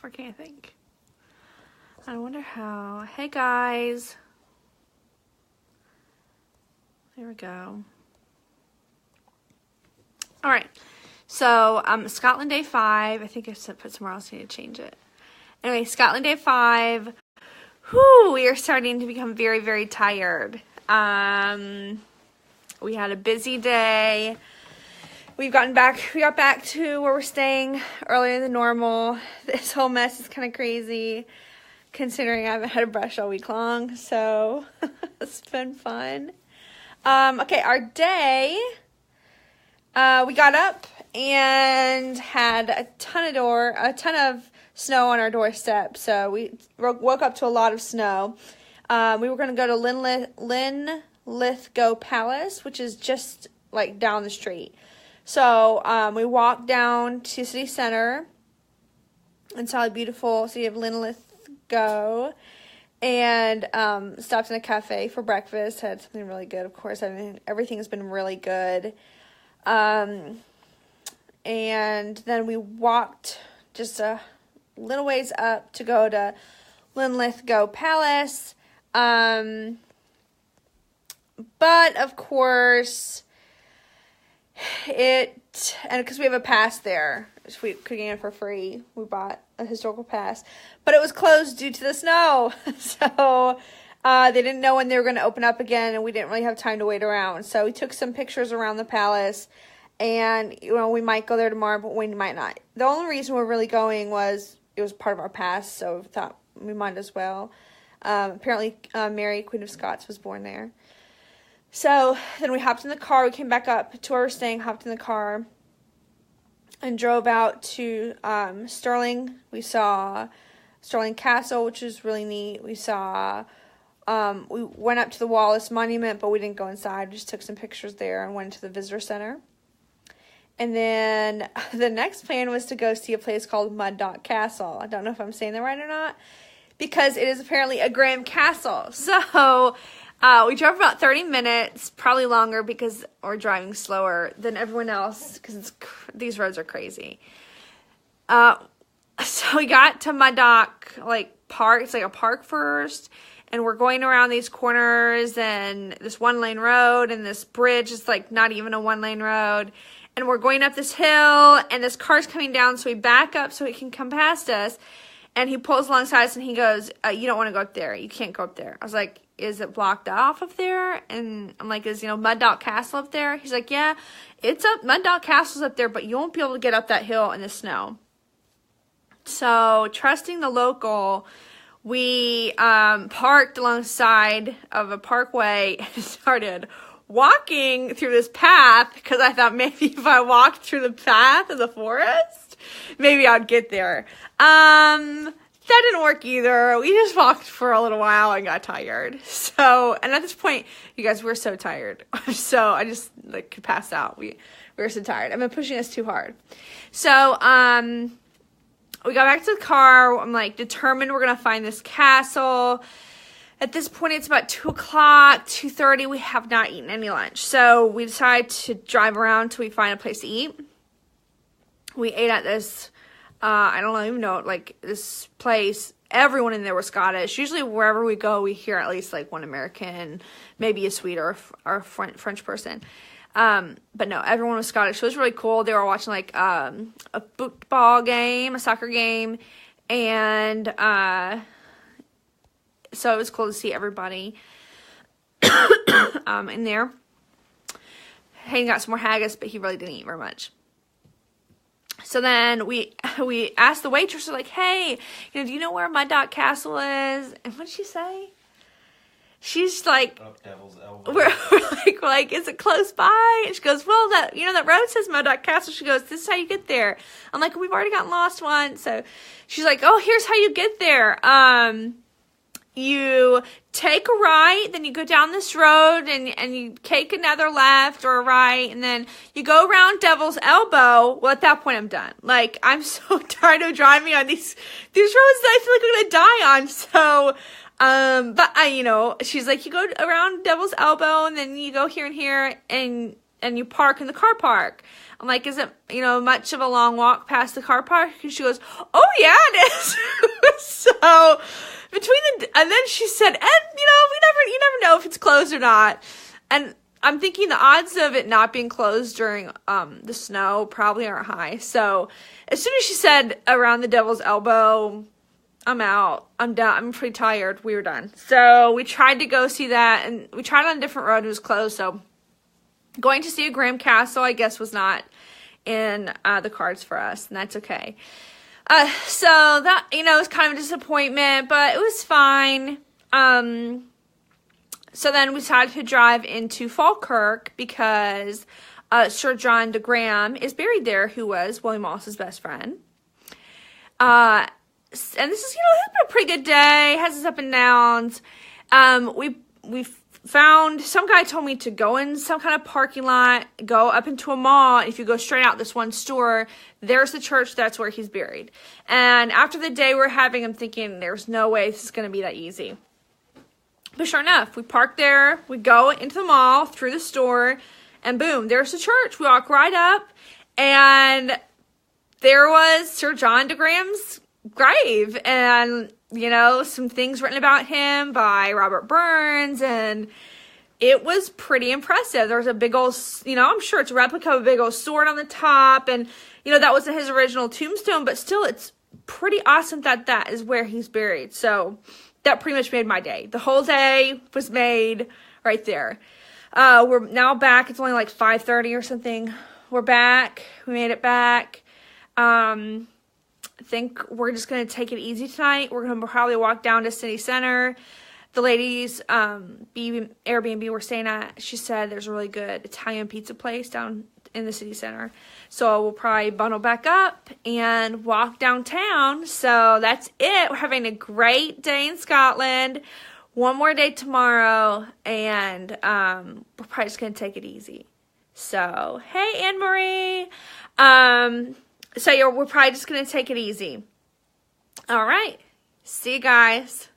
it's working, I think. I wonder how. Hey, guys. There we go. All right. So, Scotland Day 5. I think I put somewhere else. I need to change it. Anyway, Scotland Day 5. Whew, we are starting to become very, very tired. We had a busy day. We got back to where we're staying earlier than normal. This whole mess is kind of crazy, considering I haven't had a brush all week long. So, it's been fun. Okay, our day, we got up and had a ton of snow on our doorstep. So we woke up to a lot of snow. We were going to go to Linlithgow Palace, which is just like down the street. So we walked down to city center and saw the beautiful city of Linlithgow. And stopped in a cafe for breakfast. Had something really good, of course. I mean, everything has been really good. And then we walked just a little ways up to go to Linlithgow Palace. But, of course, and because we have a pass there, so we could get in for free. We bought a historical pass, but it was closed due to the snow. So they didn't know when they were going to open up again, and we didn't really have time to wait around. So we took some pictures around the palace, and we might go there tomorrow, but we might not. The only reason we're really going was it was part of our pass, so we thought we might as well. Apparently, Mary, Queen of Scots, was born there. So then we hopped in the car. We came back up to where we're staying, hopped in the car, and drove out to Stirling. We saw Stirling Castle, which was really neat. We saw, we went up to the Wallace Monument, but we didn't go inside. We just took some pictures there and went to the visitor center. And then the next plan was to go see a place called Muddock Castle. I don't know if I'm saying that right or not, because it is apparently a Graham castle. So we drove about 30 minutes, probably longer because we're driving slower than everyone else because these roads are crazy. So we got to Muddock Park. It's like a park first, and we're going around these corners and this one-lane road and this bridge is like not even a one-lane road. And we're going up this hill, and this car's coming down, so we back up so he can come past us. And he pulls alongside us, and he goes, you don't want to go up there. You can't go up there. I was like, is it blocked off up there? And I'm like, is, Muddock Castle up there? He's like, yeah, it's up. Muddock Castle's up there, but you won't be able to get up that hill in the snow. So, trusting the local, we parked alongside of a parkway and started walking through this path because I thought maybe if I walked through the path of the forest, maybe I'd get there. That didn't work either. We just walked for a little while and got tired. So, and at this point, you guys, we're so tired. So I just could pass out. We were so tired. I've been pushing us too hard. So, we got back to the car. I'm determined we're going to find this castle. At this point, it's about 2 o'clock, 2:30. We have not eaten any lunch. So we decided to drive around till we find a place to eat. We ate at this, I don't even know, this place. Everyone in there was Scottish. Usually wherever we go, we hear at least one American, maybe a Swede or a French person. But no, everyone was Scottish. So it was really cool. They were watching a football game, a soccer game, and so it was cool to see everybody in there. Hayden got some more haggis, but he really didn't eat very much. So then we asked the waitress, hey, do you know where Muddock Castle is? And what did she say? She's like, up Devil's Elbow. We're like, is it close by? And she goes, well, that road says Muddock Castle. She goes, this is how you get there. I'm like, we've already gotten lost once. So she's like, oh, here's how you get there. You take a right, then you go down this road, and you take another left or a right, and then you go around Devil's Elbow. Well, at that point, I'm done. I'm so tired of driving on these roads that I feel like I'm gonna die on. So, but she's like, you go around Devil's Elbow, and then you go here and here, and you park in the car park. I'm like, is it, much of a long walk past the car park? And she goes, oh yeah, it is. So and then she said, and you never know if it's closed or not. And I'm thinking the odds of it not being closed during the snow probably aren't high. So as soon as she said around the Devil's Elbow, I'm out. I'm done. I'm pretty tired. We were done. So we tried to go see that, and we tried on a different road. It was closed. So going to see a Graham Castle, I guess, was not in the cards for us, and that's okay. So that, was kind of a disappointment, but it was fine. So then we decided to drive into Falkirk because Sir John de Graham is buried there, who was William Wallace's best friend. And this is, it's been a pretty good day. Has its up and downs. We found, some guy told me to go in some kind of parking lot, go up into a mall. If you go straight out this one store, there's the church. That's where he's buried. And after the day we're having, I'm thinking, there's no way this is going to be that easy. But sure enough, we park there. We go into the mall, through the store, and boom, there's the church. We walk right up, and there was Sir John de Graham's grave, and some things written about him by Robert Burns, and it was pretty impressive. There was a big old, I'm sure it's a replica of a big old sword on the top, and that wasn't his original tombstone, but still, it's pretty awesome that is where he's buried. So that pretty much made my day. The whole day was made right there. We're now back. It's only like 5:30 or something. We're back. We made it back. I think we're just going to take it easy tonight. We're going to probably walk down to City Center. The ladies, Airbnb we're staying at, she said there's a really good Italian pizza place down in the City Center. So we'll probably bundle back up and walk downtown. So that's it. We're having a great day in Scotland. One more day tomorrow, and we're probably just going to take it easy. So, hey, Anne-Marie. So we're probably just going to take it easy. All right. See you guys.